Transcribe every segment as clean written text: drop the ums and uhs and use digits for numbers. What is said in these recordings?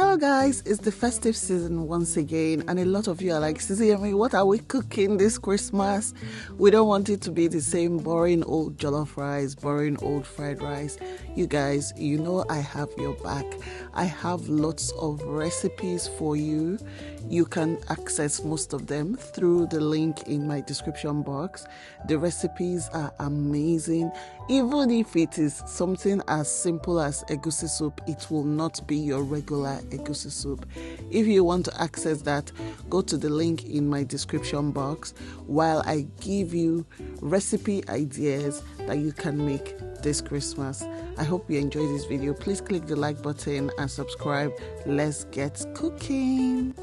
Hello guys, it's the festive season once again, and a lot of you are like, SISIYEMMIE, what are we cooking this Christmas? We don't want it to be the same boring old jollof rice, boring old fried rice. You guys, you know I have your back. I have lots of recipes for you. You can access most of them through the link in my description box. The recipes are amazing. Even if it is something as simple as egusi soup, it will not be your regular egusi soup. If you want to access that, go to the link in my description box while I give you recipe ideas that you can make this Christmas. I hope you enjoy this video. Please click the like button and subscribe. Let's get cooking.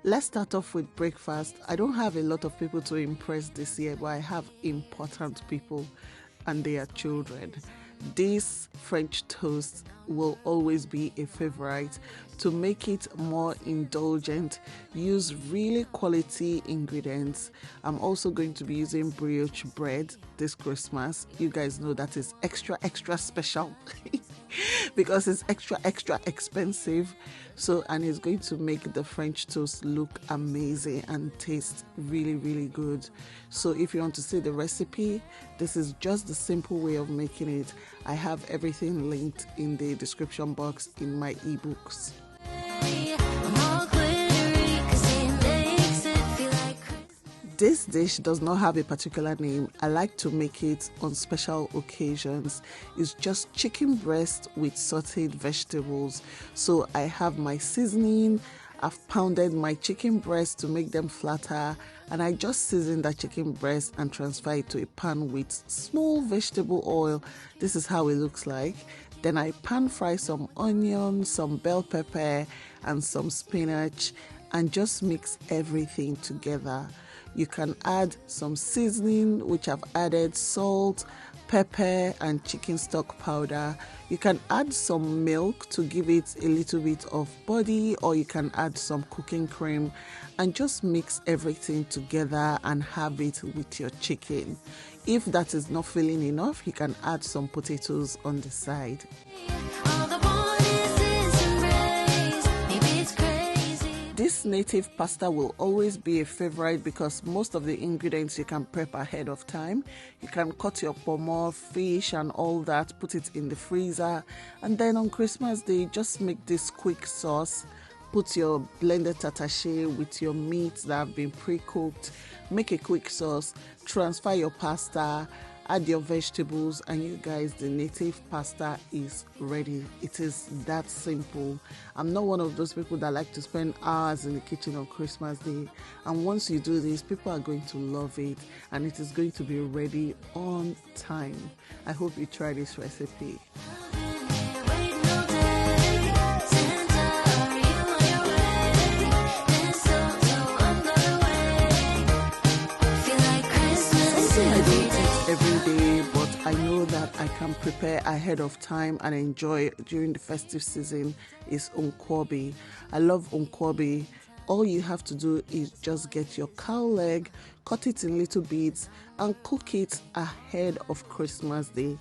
Let's start off with breakfast. I don't have a lot of people to impress this year, but I have important people, and they are children. This French toast will always be a favorite. To make it more indulgent, use really quality ingredients. I'm also going to be using brioche bread this Christmas. You guys know that is extra special because it's extra expensive. So, and it's going to make the French toast look amazing and taste really good. So if you want to see the recipe, this is just the simple way of making it. I have everything linked in the description box in my ebooks. This dish does not have a particular name. I like to make it on special occasions. It's just chicken breast with sauteed vegetables. So I have my seasoning. I've pounded my chicken breast to make them flatter, and I just season that chicken breast and transfer it to a pan with small vegetable oil. This is how it looks like. Then I pan fry some onion, some bell pepper, and some spinach, and just mix everything together. You can add some seasoning, which I've added salt, pepper, and chicken stock powder. You can add some milk to give it a little bit of body, or you can add some cooking cream, and just mix everything together and have it with your chicken. If that is not filling enough, you can add some potatoes on the side. This native pasta will always be a favorite because most of the ingredients you can prep ahead of time. You can cut your pomo, fish and all that, put it in the freezer, and then on Christmas Day just make this quick sauce. Put your blended tatashe with your meat that have been pre-cooked, make a quick sauce, transfer your pasta, add your vegetables, and you guys, the native pasta is ready. It is that simple. I'm not one of those people that like to spend hours in the kitchen on Christmas Day, and once you do this, people are going to love it, and it is going to be ready on time. I hope you try this recipe. Every day, but I know that I can prepare ahead of time and enjoy during the festive season is nkwobi. I love nkwobi. All you have to do is just get your cow leg, cut it in little bits, and cook it ahead of Christmas Day.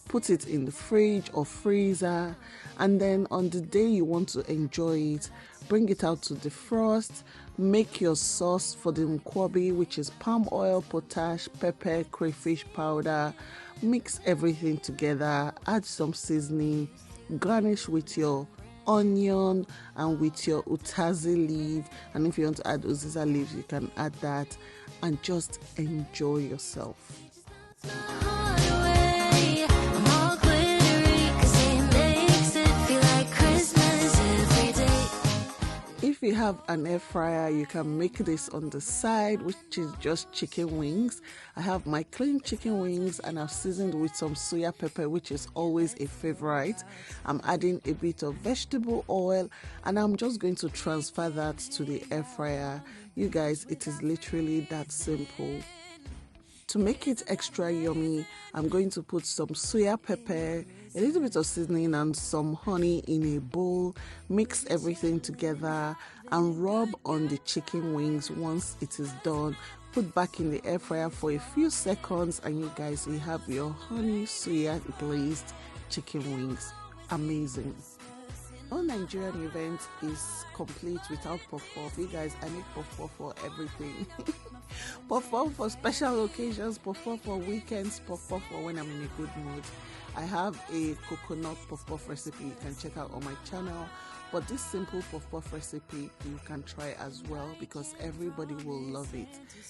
Put it in the fridge or freezer, and then on the day you want to enjoy it, bring it out to defrost. Make your sauce for the nkwobi, which is palm oil, potash, pepper, crayfish powder. Mix everything together, add some seasoning, garnish with your onion and with your utazi leaf, and if you want to add uziza leaves, you can add that, and just enjoy yourself. If you have an air fryer, you can make this on the side, which is just chicken wings. I have my clean chicken wings and I've seasoned with some soya pepper, which is always a favorite. I'm adding a bit of vegetable oil, and I'm just going to transfer that to the air fryer. You guys, it is literally that simple. To make it extra yummy, I'm going to put some soya pepper, a little bit of seasoning and some honey in a bowl. Mix everything together and rub on the chicken wings. Once it is done, put back in the air fryer for a few seconds, and you guys, you have your honey soya glazed chicken wings. Amazing. No Nigerian event is complete without puff-puff. You guys, I make puff-puff for everything. Puff-puff for special occasions, puff-puff for weekends, puff-puff for when I'm in a good mood. I have a coconut puff-puff recipe you can check out on my channel. But this simple puff-puff recipe you can try as well because everybody will love it.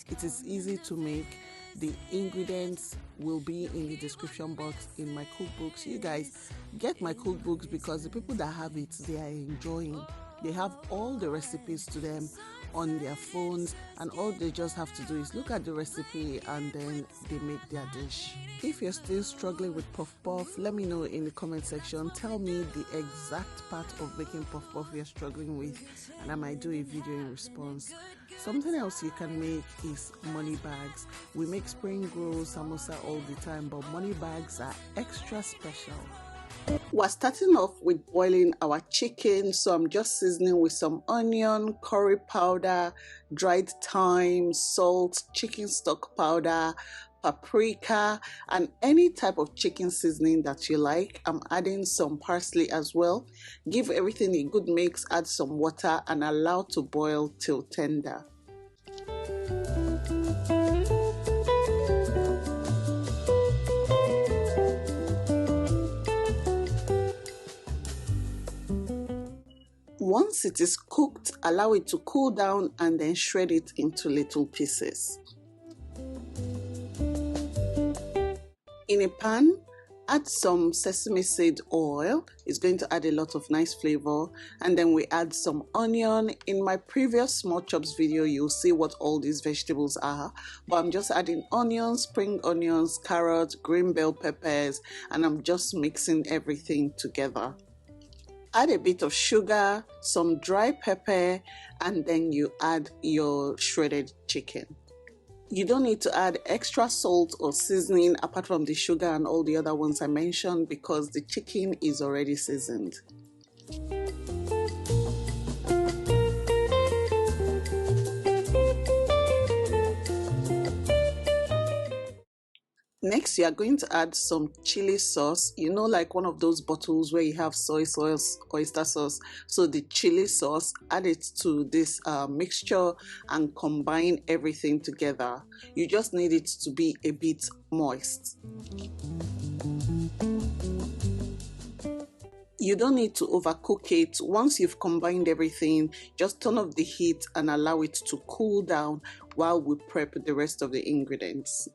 It is easy to make. The ingredients will be in the description box in my cookbooks. You guys get my cookbooks because the people that have it, they are enjoying. They have all the recipes to them on their phones, and all they just have to do is look at the recipe and then they make their dish. If you're still struggling with puff-puff, let me know in the comment section. Tell me the exact part of making puff-puff you're struggling with, and I might do a video in response. Something else you can make is money bags. We make spring rolls, samosa all the time, but money bags are extra special. We're starting off with boiling our chicken, so I'm just seasoning with some onion, curry powder, dried thyme, salt, chicken stock powder, paprika, and any type of chicken seasoning that you like. I'm adding some parsley as well. Give everything a good mix, add some water, and allow to boil till tender. Once it is cooked, allow it to cool down and then shred it into little pieces. In a pan, add some sesame seed oil. It's going to add a lot of nice flavor. And then we add some onion. In my previous small chops video, you'll see what all these vegetables are. But I'm just adding onions, spring onions, carrots, green bell peppers, and I'm just mixing everything together. Add a bit of sugar, some dry pepper, and then you add your shredded chicken. You don't need to add extra salt or seasoning apart from the sugar and all the other ones I mentioned because the chicken is already seasoned. Next, you are going to add some chili sauce, like one of those bottles where you have soy sauce, oyster sauce. So the chili sauce, add it to this mixture and combine everything together. You just need it to be a bit moist. You don't need to overcook it. Once you've combined everything, just turn off the heat and allow it to cool down while we prep the rest of the ingredients.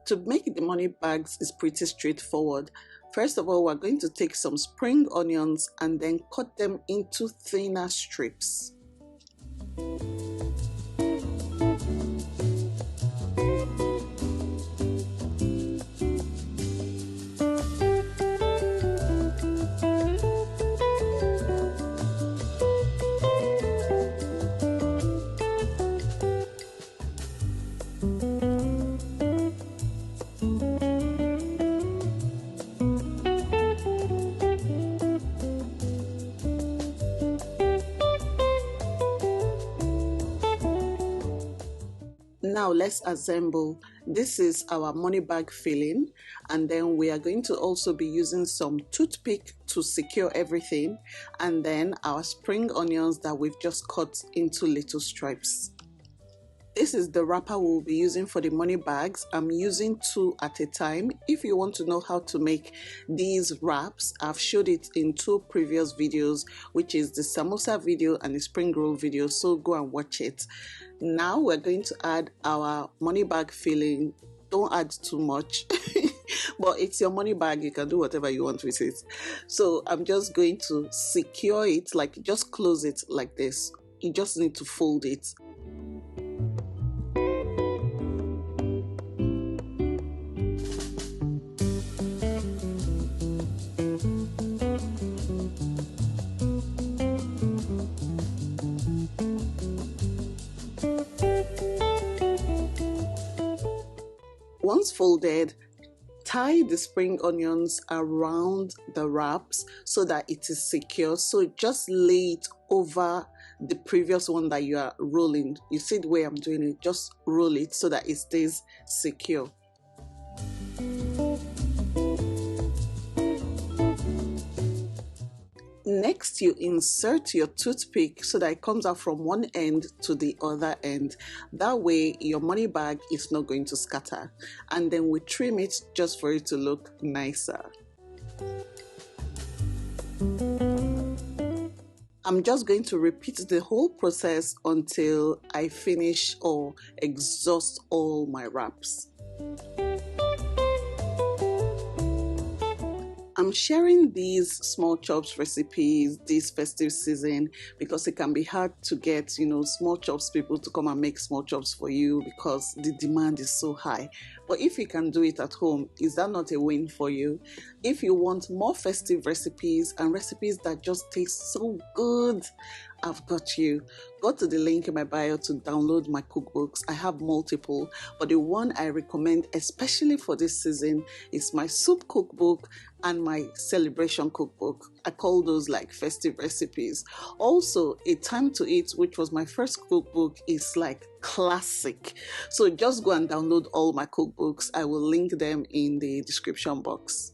To make the money bags is pretty straightforward. First of all, we're going to take some spring onions and then cut them into thinner strips. Now let's assemble. This is our money bag filling, and then we are going to also be using some toothpick to secure everything, and then our spring onions that we've just cut into little stripes. This is the wrapper we'll be using for the money bags. I'm using 2 at a time. If you want to know how to make these wraps, I've showed it in 2 previous videos, which is the samosa video and the spring roll video, so go and watch it. Now we're going to add our money bag filling. Don't add too much, but it's your money bag, you can do whatever you want with it. So I'm just going to secure it, like just close it like this. You just need to fold it. Once folded, tie the spring onions around the wraps so that it is secure. So just lay it over the previous one that you are rolling. You see the way I'm doing it, just roll it so that it stays secure. Next, you insert your toothpick so that it comes out from one end to the other end. That way, your money bag is not going to scatter. And then we trim it just for it to look nicer. I'm just going to repeat the whole process until I finish or exhaust all my wraps. I'm sharing these small chops recipes this festive season because it can be hard to get, small chops people to come and make small chops for you because the demand is so high. But if you can do it at home, is that not a win for you? If you want more festive recipes and recipes that just taste so good, I've got you. Go to the link in my bio to download my cookbooks. I have multiple, but the one I recommend especially for this season is my soup cookbook and my celebration cookbook. I call those like festive recipes. Also, A Time to Eat, which was my first cookbook, is like classic. So just go and download all my cookbooks. I will link them in the description box.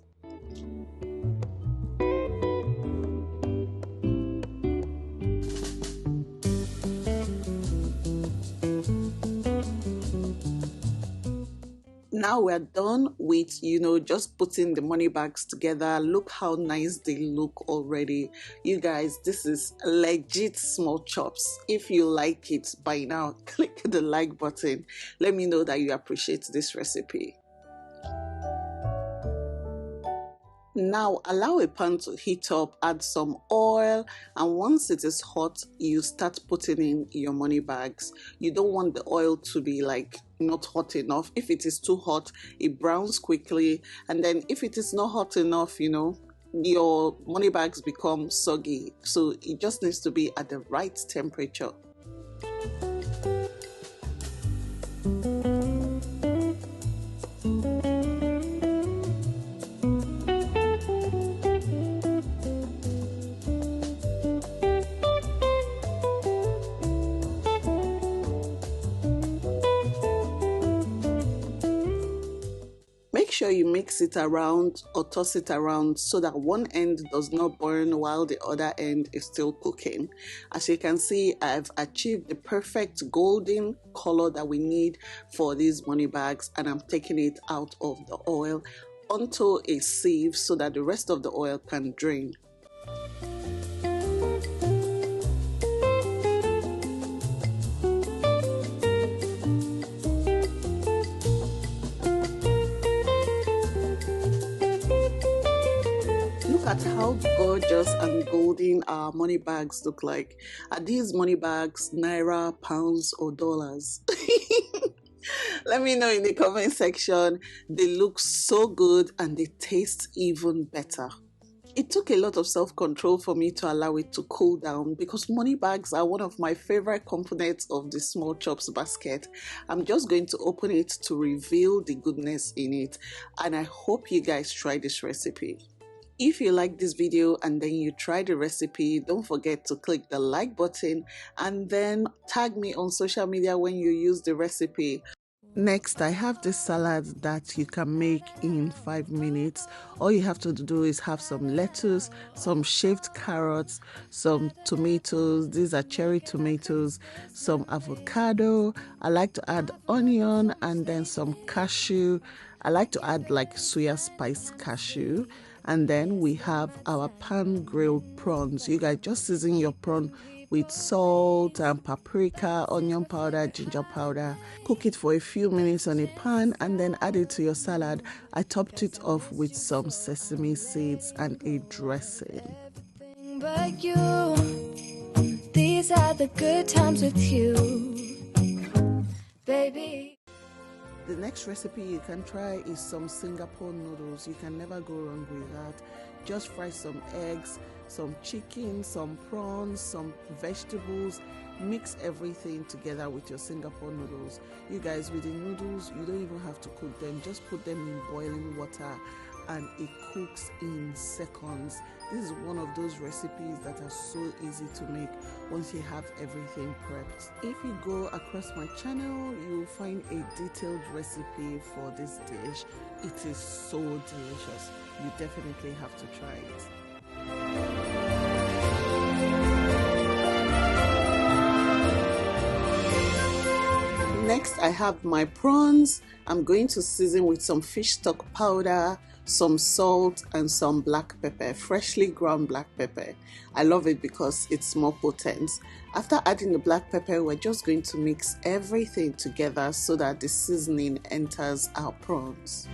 Now we're done with, just putting the money bags together. Look how nice they look already. You guys, this is legit small chops. If you like it by now, click the like button. Let me know that you appreciate this recipe. Now allow a pan to heat up, add some oil, and once it is hot, you start putting in your money bags. You don't want the oil to be like not hot enough. If it is too hot, it browns quickly, and then if it is not hot enough, your money bags become soggy. So it just needs to be at the right temperature. Make sure you mix it around or toss it around so that one end does not burn while the other end is still cooking. As you can see, I've achieved the perfect golden color that we need for these money bags, and I'm taking it out of the oil onto a sieve so that the rest of the oil can drain. At how gorgeous and golden our money bags look like. Are these money bags naira, pounds, or dollars? Let me know in the comment section. They look so good and they taste even better. It took a lot of self-control for me to allow it to cool down because money bags are one of my favorite components of the small chops basket. I'm just going to open it to reveal the goodness in it, and I hope you guys try this recipe. If you like this video and then you try the recipe, don't forget to click the like button and then tag me on social media when you use the recipe. Next, I have this salad that you can make in 5 minutes. All you have to do is have some lettuce, some shaved carrots, some tomatoes. These are cherry tomatoes, some avocado. I like to add onion and then some cashew. I like to add like soya spice cashew. And then we have our pan grilled prawns. You guys just season your prawn with salt and paprika, onion powder, ginger powder. Cook it for a few minutes on a pan and then add it to your salad. I topped it off with some sesame seeds and a dressing. But you, these are the good times with you, baby. The next recipe you can try is some Singapore noodles. You can never go wrong with that. Just fry some eggs, some chicken, some prawns, some vegetables. Mix everything together with your Singapore noodles. You guys, with the noodles, you don't even have to cook them. Just put them in boiling water and it cooks in seconds. This is one of those recipes that are so easy to make once you have everything prepped. If you go across my channel, you'll find a detailed recipe for this dish. It is so delicious. You definitely have to try it. Next, I have my prawns. I'm going to season with some fish stock powder, some salt, and some black pepper, freshly ground black pepper. I love it because it's more potent. After adding the black pepper, we're just going to mix everything together so that the seasoning enters our prawns.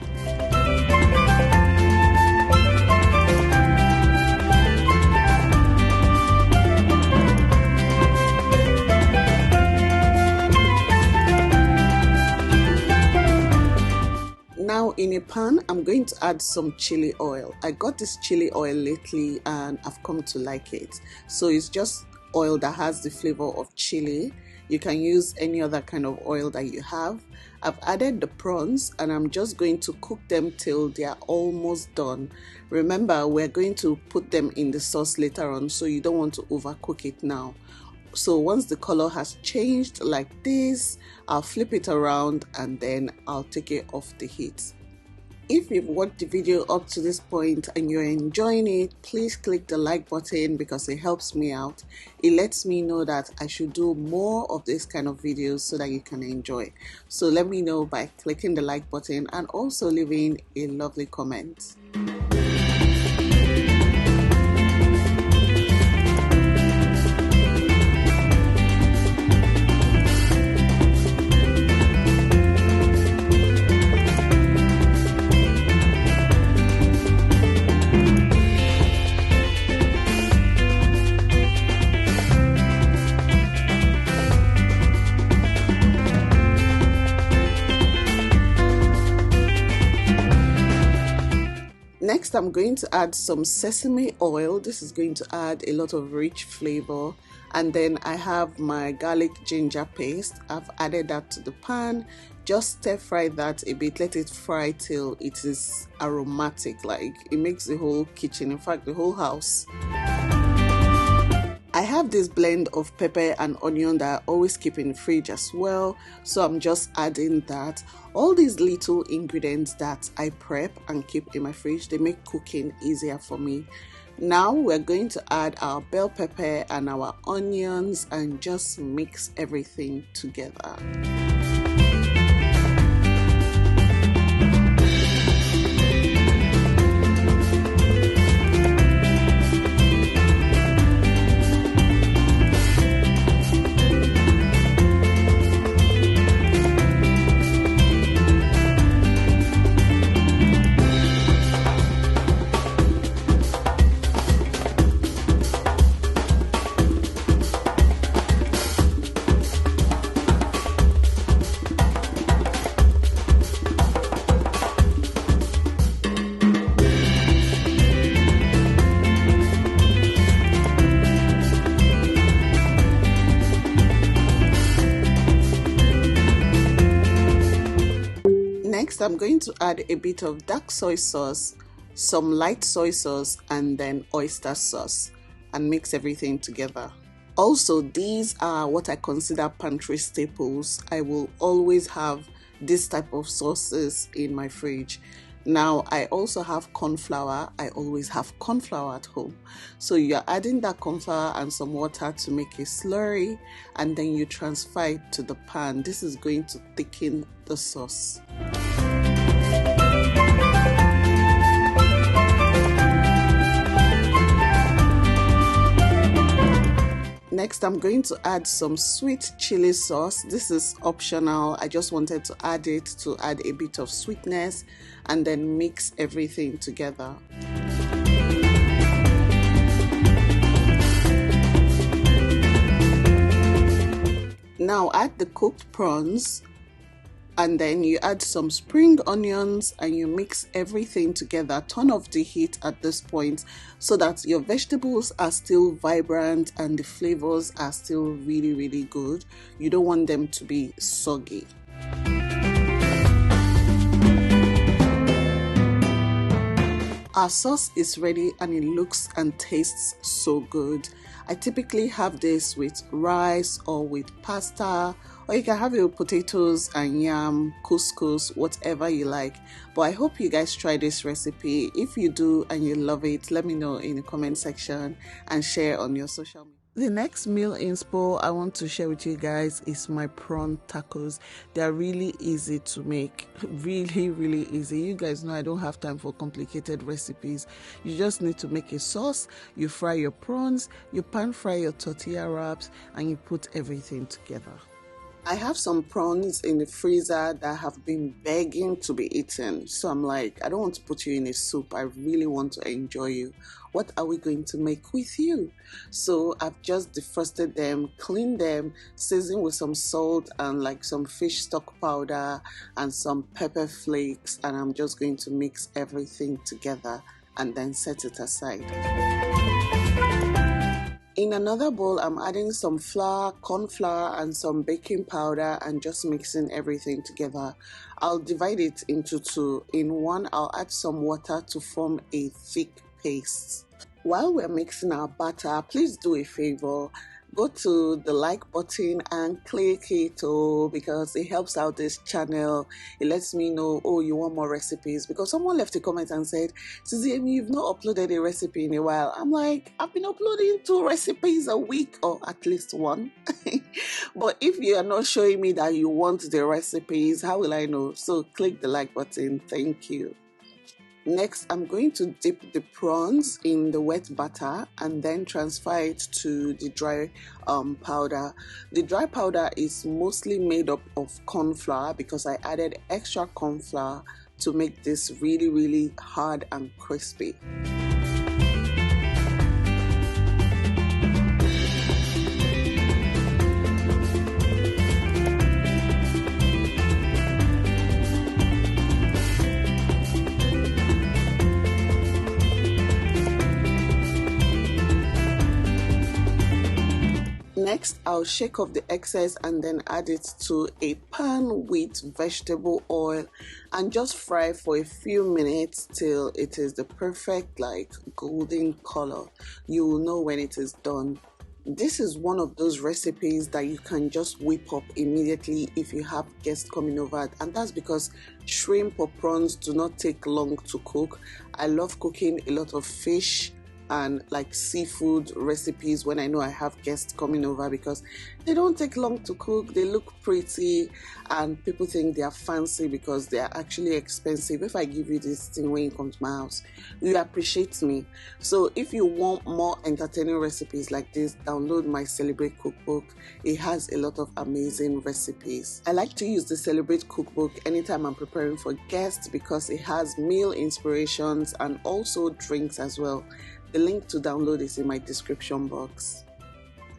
Now in a pan, I'm going to add some chili oil. I got this chili oil lately and I've come to like it. So it's just oil that has the flavor of chili. You can use any other kind of oil that you have. I've added the prawns and I'm just going to cook them till they are almost done. Remember, we're going to put them in the sauce later on, so you don't want to overcook it now. So once the color has changed like this, I'll flip it around and then I'll take it off the heat. If you've watched the video up to this point and you're enjoying it, please click the like button because it helps me out. It lets me know that I should do more of this kind of videos so that you can enjoy. So let me know by clicking the like button and also leaving a lovely comment. Next, I'm going to add some sesame oil. This is going to add a lot of rich flavor. And then I have my garlic ginger paste. I've added that to the pan. Just stir fry that a bit. Let it fry till it is aromatic. Like it makes the whole kitchen, in fact the whole house. I have this blend of pepper and onion that I always keep in the fridge as well, so I'm just adding that. All these little ingredients that I prep and keep in my fridge, they make cooking easier for me. Now we're going to add our bell pepper and our onions and just mix everything together. Next, I'm going to add a bit of dark soy sauce, some light soy sauce, and then oyster sauce and mix everything together. Also, these are what I consider pantry staples. I will always have this type of sauces in my fridge. Now, I also have corn flour. I always have corn flour at home. So you're adding that corn flour and some water to make a slurry, and then you transfer it to the pan. This is going to thicken the sauce. Next, I'm going to add some sweet chili sauce. This is optional. I just wanted to add it to add a bit of sweetness and then mix everything together. Now add the cooked prawns. And then you add some spring onions and you mix everything together. Turn off the heat at this point so that your vegetables are still vibrant and the flavors are still really, really good. You don't want them to be soggy. Our sauce is ready and it looks and tastes so good. I typically have this with rice or with pasta, or you can have it with potatoes and yam, couscous, whatever you like. But I hope you guys try this recipe. If you do and you love it, let me know in the comment section and share on your social media. The next meal inspo I want to share with you guys is my prawn tacos. They are really easy to make, really easy. You guys know I don't have time for complicated recipes. You just need to make a sauce, you fry your prawns, you pan fry your tortilla wraps, and you put everything together. I have some prawns in the freezer that have been begging to be eaten. So I'm like, I don't want to put you in a soup. I really want to enjoy you. What are we going to make with you? So I've just defrosted them, cleaned them, seasoned with some salt and like some fish stock powder and some pepper flakes. And I'm just going to mix everything together and then set it aside. In another bowl, I'm adding some flour, corn flour, and some baking powder and just mixing everything together. I'll divide it into two. In one, I'll add some water to form a thick paste. While we're mixing our batter, please do a favor. Go to the like button and click it because it helps out this channel. It lets me know, oh, you want more recipes. Because someone left a comment and said, SISIYEMMIE, you've not uploaded a recipe in a while. I'm like, I've been uploading 2 recipes a week or at least 1. But if you are not showing me that you want the recipes, how will I know? So click the like button. Thank you. Next, I'm going to dip the prawns in the wet batter and then transfer it to the dry powder. The dry powder is mostly made up of corn flour because I added extra corn flour to make this really hard and crispy. Next, I'll shake off the excess and then add it to a pan with vegetable oil and just fry for a few minutes till it is the perfect golden color. You will know when it is done. This is one of those recipes that you can just whip up immediately if you have guests coming over, and that's because shrimp or prawns do not take long to cook. I love cooking a lot of fish and seafood recipes when I know I have guests coming over because they don't take long to cook. They look pretty and people think they are fancy because they are actually expensive. If I give you this thing when you come to my house, you appreciate me. So if you want more entertaining recipes like this, download my Celebrate Cookbook. It has a lot of amazing recipes. I like to use the Celebrate Cookbook anytime I'm preparing for guests because it has meal inspirations and also drinks as well. The link to download is in my description box.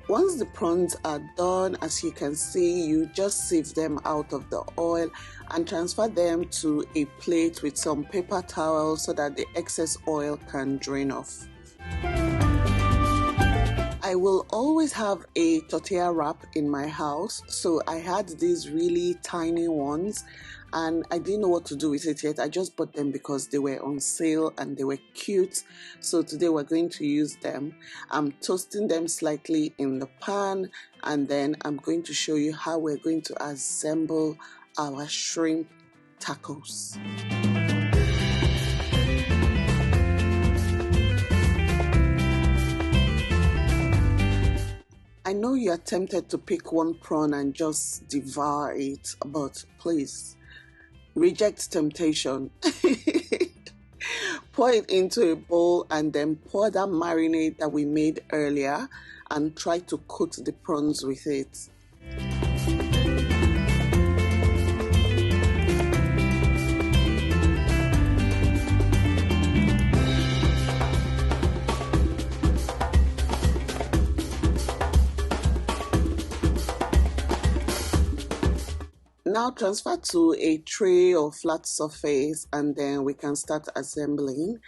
Once the prawns are done, as you can see, you just sieve them out of the oil and transfer them to a plate with some paper towel so that the excess oil can drain off. I will always have a tortilla wrap in my house, so I had these really tiny ones and I didn't know what to do with it yet. I just bought them because they were on sale and they were cute. So today we're going to use them. I'm toasting them slightly in the pan and then I'm going to show you how we're going to assemble our shrimp tacos. I know you are tempted to pick one prawn and just devour it, but please, reject temptation. Pour it into a bowl and then pour that marinade that we made earlier and try to coat the prawns with it. Now transfer to a tray or flat surface and then we can start assembling.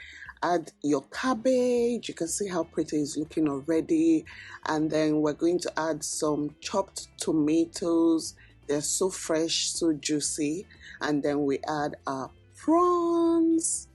Add your cabbage. You can see how pretty it's looking already. And then we're going to add some chopped tomatoes. They're so fresh, so juicy. And then we add our prawns.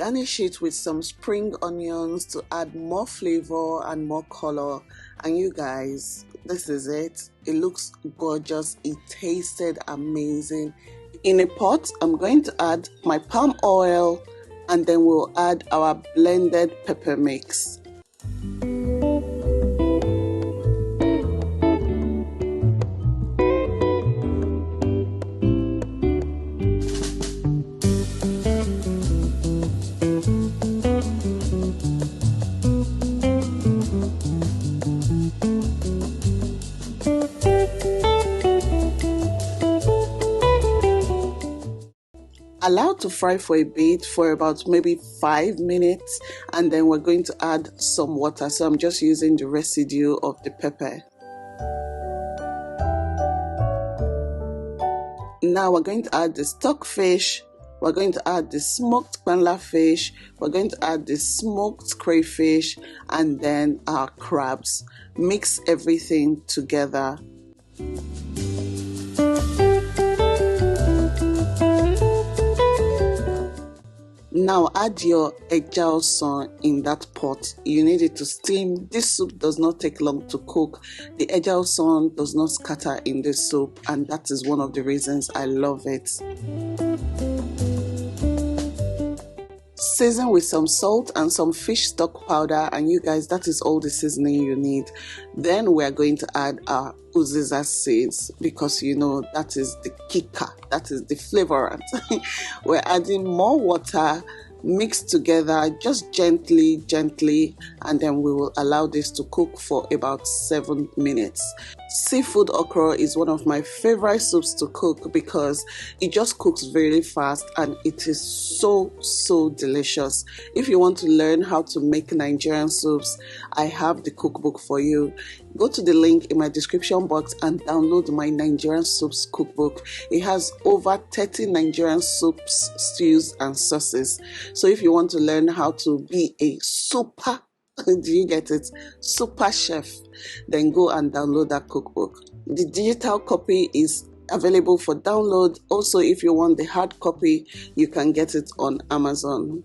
garnish it with some spring onions to add more flavor and more color. And you guys, this is it. It looks gorgeous. It tasted amazing. In a pot, I'm going to add my palm oil, and then we'll add our blended pepper mix. Allow to fry for a bit for about maybe 5 minutes, and then we're going to add some water. So I'm just using the residue of the pepper. Now we're going to add the stock fish, we're going to add the smoked kwanla fish, we're going to add the smoked crayfish, and then our crabs. Mix everything together. Now add your eja in that pot. You need it to steam. This soup does not take long to cook. The eja does not scatter in the soup, and that is one of the reasons I love it. Season with some salt and some fish stock powder, and you guys, that is all the seasoning you need. Then we are going to add our uziza seeds, because you know that is the kicker, that is the flavorant. We're adding more water, mixed together just gently, and then we will allow this to cook for about 7 minutes. Seafood okra is one of my favorite soups to cook because it just cooks very fast and it is so delicious. If you want to learn how to make Nigerian soups, I have the cookbook for you. Go to the link in my description box and download my Nigerian soups cookbook. It has over 30 Nigerian soups, stews and sauces. So if you want to learn how to be a super, do you get it, super chef, then go and download that cookbook. The digital copy is available for download. Also, if you want the hard copy, you can get it on Amazon.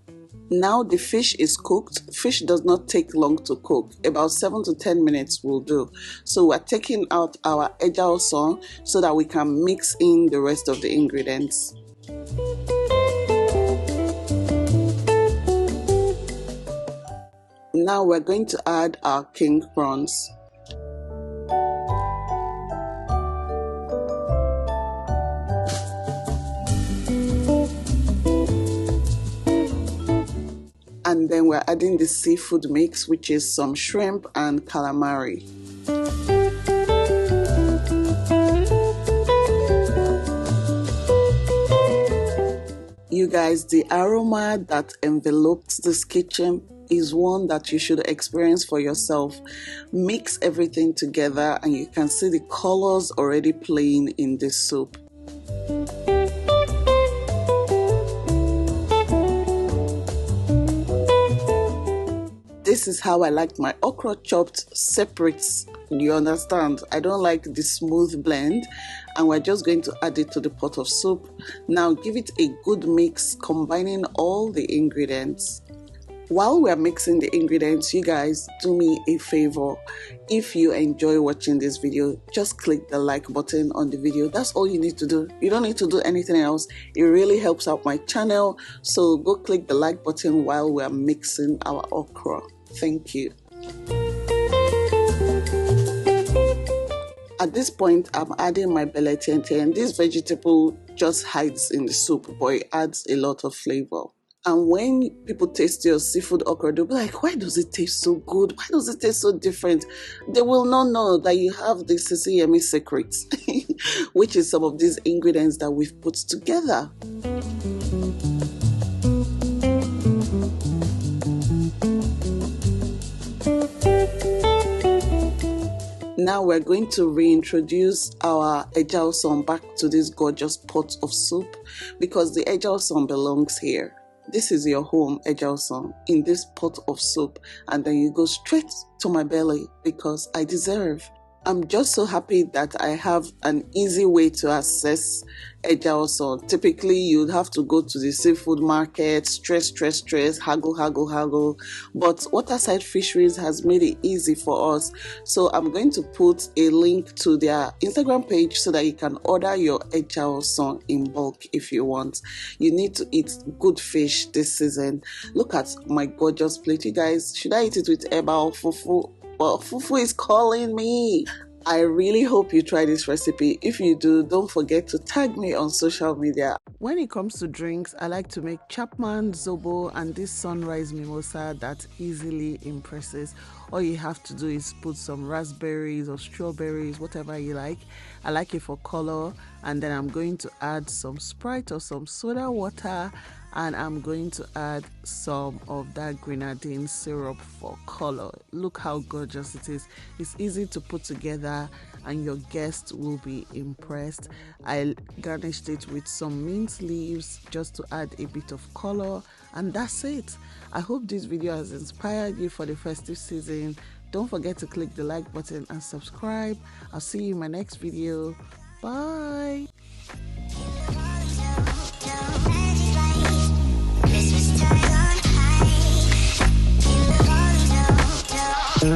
Now the fish is cooked. Fish does not take long to cook. About 7 to 10 minutes will do. So we're taking out our eja so that we can mix in the rest of the ingredients. Now we're going to add our king prawns. And then we're adding the seafood mix, which is some shrimp and calamari. You guys, the aroma that enveloped this kitchen is one that you should experience for yourself. Mix everything together and you can see the colors already playing in this soup. This is how I like my okra chopped separate. You understand? I don't like the smooth blend, and we're just going to add it to the pot of soup. Now give it a good mix, combining all the ingredients. While we're mixing the ingredients, you guys, do me a favor. If you enjoy watching this video, just click the like button on the video. That's all you need to do. You don't need to do anything else. It really helps out my channel. So go click the like button while we're mixing our okra. Thank you. At this point, I'm adding my belle tiente, and this vegetable just hides in the soup, but it adds a lot of flavor. And when people taste your seafood okra, they'll be like, why does it taste so good? Why does it taste so different? They will not know that you have the SISIYEMMIE secrets, which is some of these ingredients that we've put together. Now we're going to reintroduce our eja back to this gorgeous pot of soup, because the eja belongs here. This is your home, eja, in this pot of soup, and then you go straight to my belly because I deserve. I'm just so happy that I have an easy way to access eja oson. Typically, you'd have to go to the seafood market, stress, haggle. But Waterside Fisheries has made it easy for us. So I'm going to put a link to their Instagram page so that you can order your eja oson in bulk if you want. You need to eat good fish this season. Look at my gorgeous plate, you guys. Should I eat it with eba or fufu? Well, fufu is calling me. I really hope you try this recipe. If you do, don't forget to tag me on social media. When it comes to drinks, I like to make Chapman, Zobo, and this sunrise mimosa that easily impresses. All you have to do is put some raspberries or strawberries, whatever you like. I like it for color, and then I'm going to add some Sprite or some soda water, and I'm going to add some of that grenadine syrup for color. Look how gorgeous it is. It's easy to put together and your guests will be impressed. I garnished it with some mint leaves just to add a bit of color, and that's it. I hope this video has inspired you for the festive season. Don't forget to click the like button and subscribe. I'll see you in my next video. Bye. In